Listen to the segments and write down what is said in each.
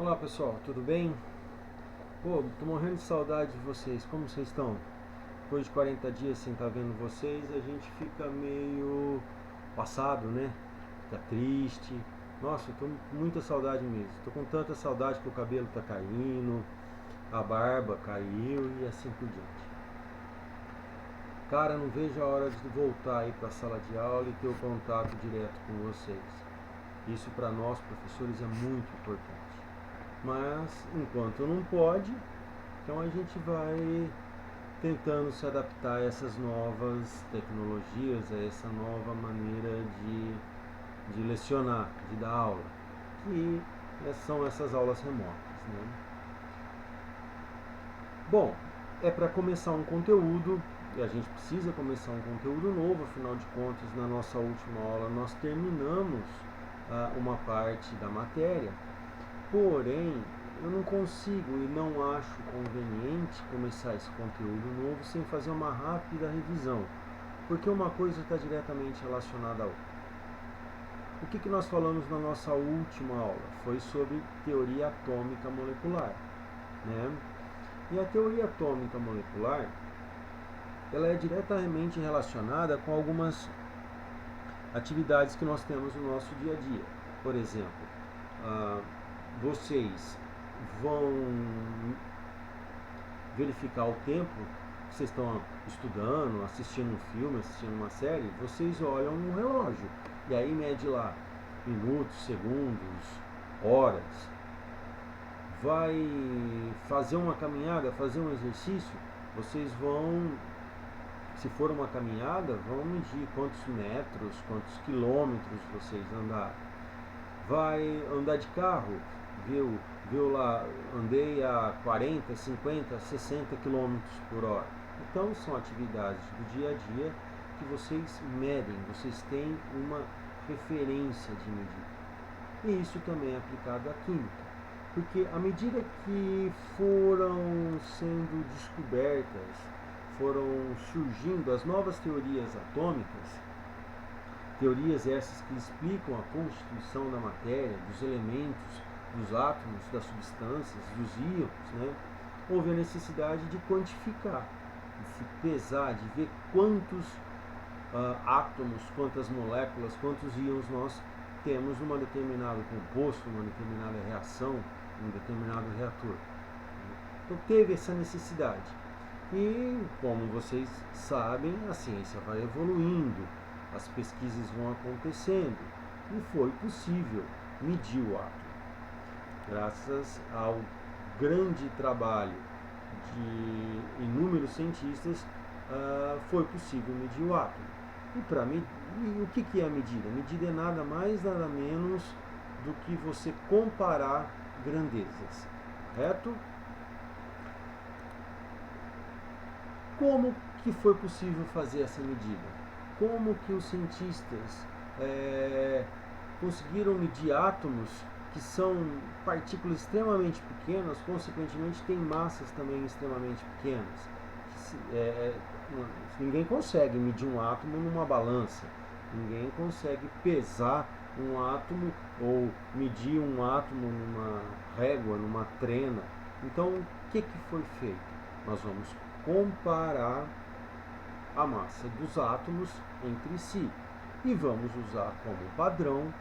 Olá pessoal, tudo bem? Pô, tô morrendo de saudade de vocês, como vocês estão? Depois de 40 dias sem estar vendo vocês, a gente fica meio passado, né? Fica triste. Nossa, eu tô com muita saudade mesmo. Tô com tanta saudade que o cabelo tá caindo, a barba caiu e assim por diante. Cara, não vejo a hora de voltar aí pra sala de aula e ter o contato direto com vocês. Isso para nós professores é muito importante. Mas enquanto não pode, então a gente vai tentando se adaptar a essas novas tecnologias, a essa nova maneira de lecionar, de dar aula, que são essas aulas remotas, né? Bom, é para começar um conteúdo, e a gente precisa começar um conteúdo novo, afinal de contas, na nossa última aula nós terminamos uma parte da matéria. Porém, eu não consigo e não acho conveniente começar esse conteúdo novo sem fazer uma rápida revisão, porque uma coisa está diretamente relacionada à outra. O que nós falamos na nossa última aula? Foi sobre teoria atômica molecular, né? E a teoria atômica molecular, ela é diretamente relacionada com algumas atividades que nós temos no nosso dia a dia. Por exemplo, vocês vão verificar o tempo que vocês estão estudando, assistindo um filme, assistindo uma série, vocês olham no relógio e aí mede lá minutos, segundos, horas. Vai fazer uma caminhada, fazer um exercício, vocês vão, se for uma caminhada, vão medir quantos metros, quantos quilômetros vocês andaram. Vai andar de carro, viu lá, andei a 40, 50, 60 km por hora. Então são atividades do dia a dia que vocês medem, vocês têm uma referência de medida. E isso também é aplicado à química, porque à medida que foram sendo descobertas, foram surgindo as novas teorias atômicas, teorias essas que explicam a constituição da matéria, dos elementos, dos átomos, das substâncias, dos íons, né? Houve a necessidade de quantificar, de se pesar, de ver quantos átomos, quantas moléculas, quantos íons nós temos num determinado composto, numa determinada reação, num determinado reator. Então teve essa necessidade. E, como vocês sabem, a ciência vai evoluindo, as pesquisas vão acontecendo e foi possível medir o átomo. Graças ao grande trabalho de inúmeros cientistas, foi possível medir o átomo. E o que é a medida? A medida é nada mais, nada menos do que você comparar grandezas, correto? Como que foi possível fazer essa medida? Como que os cientistas conseguiram medir átomos que são partículas extremamente pequenas, consequentemente têm massas também extremamente pequenas? Ninguém consegue medir um átomo numa balança, ninguém consegue pesar um átomo ou medir um átomo numa régua, numa trena. Então, o que foi feito? Nós vamos comparar a massa dos átomos entre si e vamos usar como padrão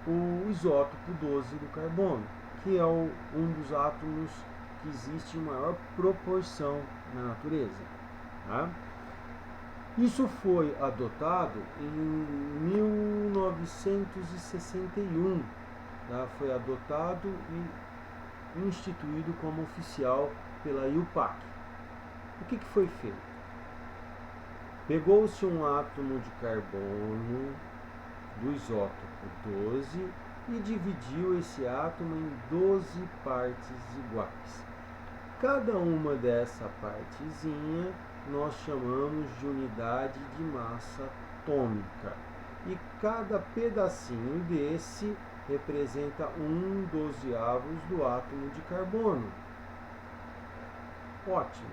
o isótopo 12 do carbono, que é um dos átomos que existe em maior proporção na natureza. Tá? Isso foi adotado em 1961, tá? Foi adotado e instituído como oficial pela IUPAC. O que foi feito? Pegou-se um átomo de carbono do isótopo 12 e dividiu esse átomo em 12 partes iguais. Cada uma dessa partezinha nós chamamos de unidade de massa atômica. E cada pedacinho desse representa 1/12 do átomo de carbono. Ótimo.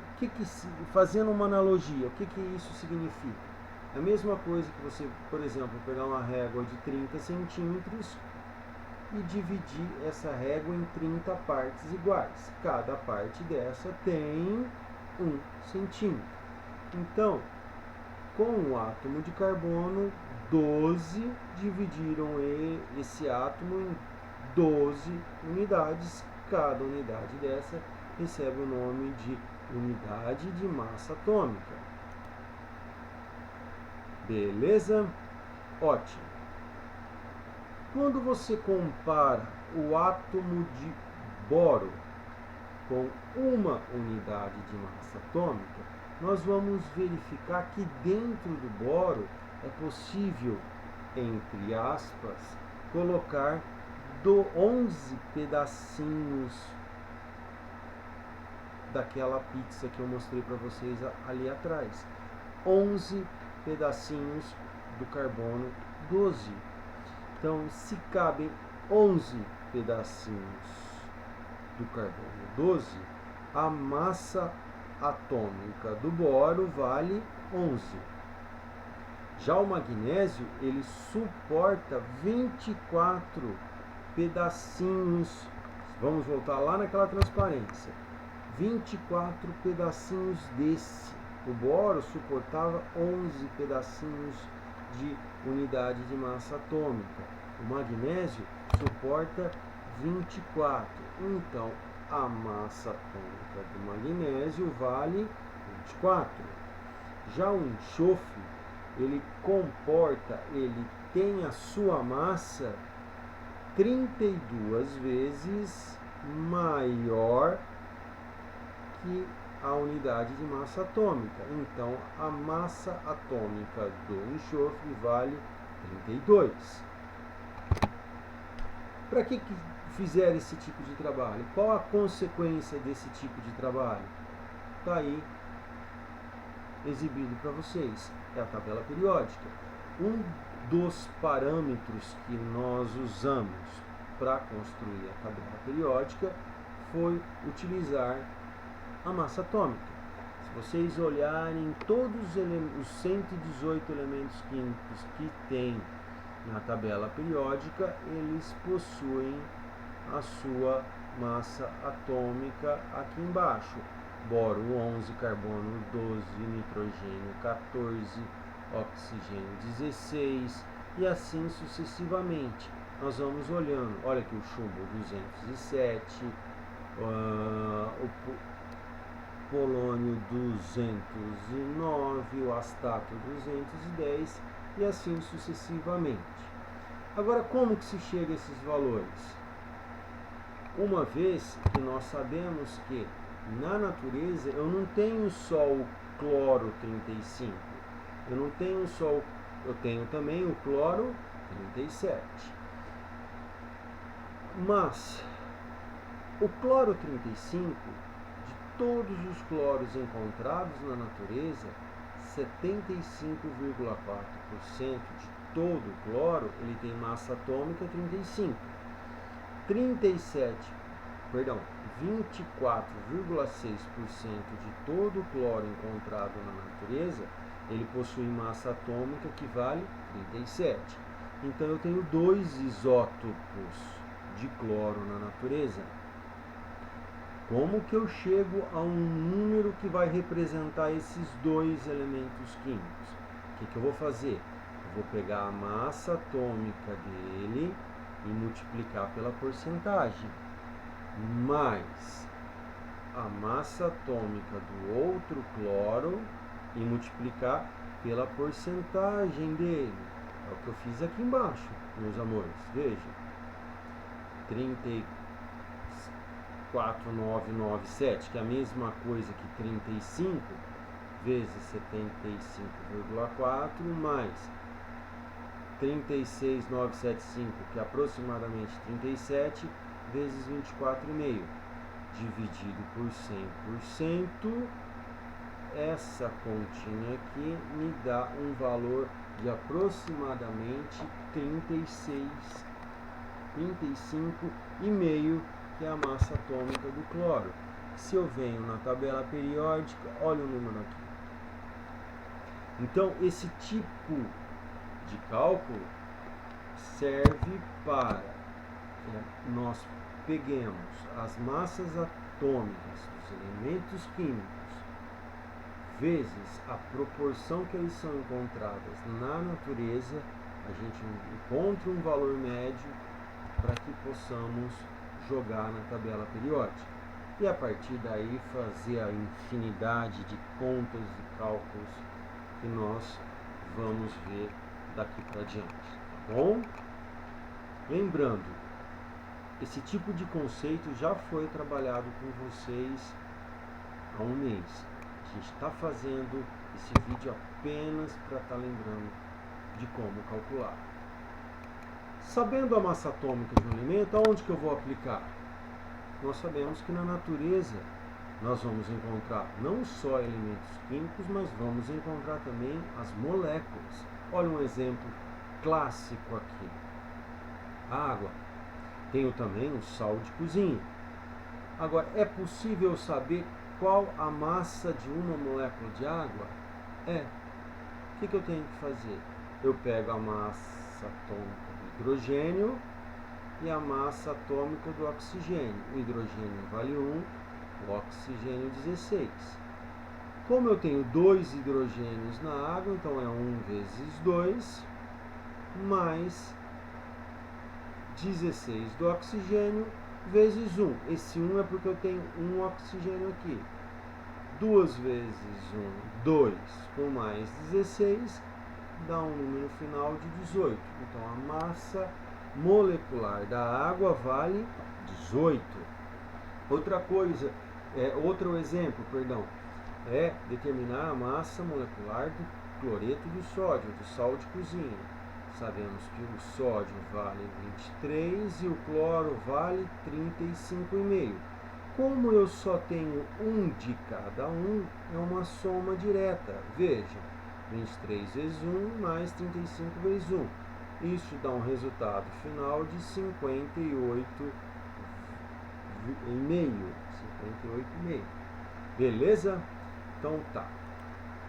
Fazendo uma analogia, o que isso significa? É a mesma coisa que você, por exemplo, pegar uma régua de 30 centímetros e dividir essa régua em 30 partes iguais. Cada parte dessa tem 1 centímetro. Então, com o átomo de carbono, 12 dividiram esse átomo em 12 unidades. Cada unidade dessa recebe o nome de unidade de massa atômica. Beleza? Ótimo. Quando você compara o átomo de boro com uma unidade de massa atômica, nós vamos verificar que dentro do boro é possível, entre aspas, colocar 11 pedacinhos daquela pizza que eu mostrei para vocês ali atrás. 11 pedacinhos do carbono 12. Então, se cabem 11 pedacinhos do carbono 12, a massa atômica do boro vale 11. Já o magnésio, ele suporta 24 pedacinhos. Vamos voltar lá naquela transparência. 24 pedacinhos desse. O boro suportava 11 pedacinhos de unidade de massa atômica. O magnésio suporta 24. Então, a massa atômica do magnésio vale 24. Já o enxofre, ele tem a sua massa 32 vezes maior que a unidade de massa atômica. Então, a massa atômica do enxofre vale 32. Para que fizeram esse tipo de trabalho? Qual a consequência desse tipo de trabalho? Está aí exibido para vocês. É a tabela periódica. Um dos parâmetros que nós usamos para construir a tabela periódica foi utilizar a massa atômica. Se vocês olharem todos os 118 elementos químicos que tem na tabela periódica, eles possuem a sua massa atômica aqui embaixo. Boro 11, carbono 12, nitrogênio 14, oxigênio 16 e assim sucessivamente. Nós vamos olhando, olha aqui o chumbo 207, o polônio 209, o astato 210 e assim sucessivamente. Agora, como que se chega a esses valores? Uma vez que nós sabemos que na natureza eu não tenho só o cloro 35, eu tenho também o cloro 37. Mas o cloro 35, de todos os cloros encontrados na natureza, 75,4% de todo o cloro ele tem massa atômica 35. 24,6% de todo o cloro encontrado na natureza, ele possui massa atômica que vale 37. Então eu tenho 2 isótopos de cloro na natureza. Como que eu chego a um número que vai representar esses 2 elementos químicos? O que eu vou fazer? Eu vou pegar a massa atômica dele e multiplicar pela porcentagem, mais a massa atômica do outro cloro e multiplicar pela porcentagem dele. É o que eu fiz aqui embaixo, meus amores. Veja, 34,997, que é a mesma coisa que 35 vezes 75,4 mais 36,975, que é aproximadamente 37, vezes 24,5, dividido por 100%, essa continha aqui me dá um valor de aproximadamente 35,5, que é a massa atômica do cloro. Se eu venho na tabela periódica, olha o número aqui. Então, esse tipo de cálculo serve para nós peguemos as massas atômicas dos elementos químicos vezes a proporção que eles são encontradas na natureza, a gente encontra um valor médio para que possamos jogar na tabela periódica. E a partir daí fazer a infinidade de contas e cálculos que nós vamos ver daqui para diante, tá bom? Lembrando, esse tipo de conceito já foi trabalhado com vocês há um mês. A gente está fazendo esse vídeo apenas para estar lembrando de como calcular. Sabendo a massa atômica de um elemento, aonde que eu vou aplicar? Nós sabemos que na natureza nós vamos encontrar não só elementos químicos, mas vamos encontrar também as moléculas. Olha um exemplo clássico aqui. A água. Tenho também o sal de cozinha. Agora, é possível saber qual a massa de uma molécula de água? O que eu tenho que fazer? Eu pego a massa atômica do hidrogênio e a massa atômica do oxigênio. O hidrogênio vale 1, o oxigênio 16. Como eu tenho 2 hidrogênios na água, então é 1 vezes 2, mais 16 do oxigênio vezes 1. Esse 1 é porque eu tenho um oxigênio aqui. 2 vezes 1, 2, com mais 16, dá um número final de 18. Então a massa molecular da água vale 18. Outro exemplo, é determinar a massa molecular do cloreto de sódio, do sal de cozinha. Sabemos que o sódio vale 23 e o cloro vale 35,5. Como eu só tenho um de cada um, é uma soma direta. Veja, 23 vezes 1 mais 35 vezes 1. Isso dá um resultado final de 58,5. Beleza? Então tá.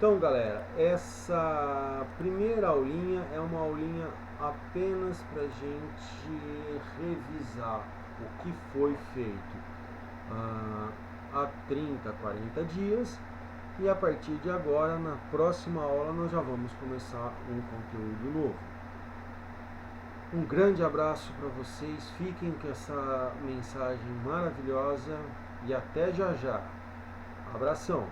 Então, galera, essa primeira aulinha é uma aulinha apenas para a gente revisar o que foi feito há 30, 40 dias, e a partir de agora, na próxima aula, nós já vamos começar um conteúdo novo. Um grande abraço para vocês, fiquem com essa mensagem maravilhosa e até já já. Abração!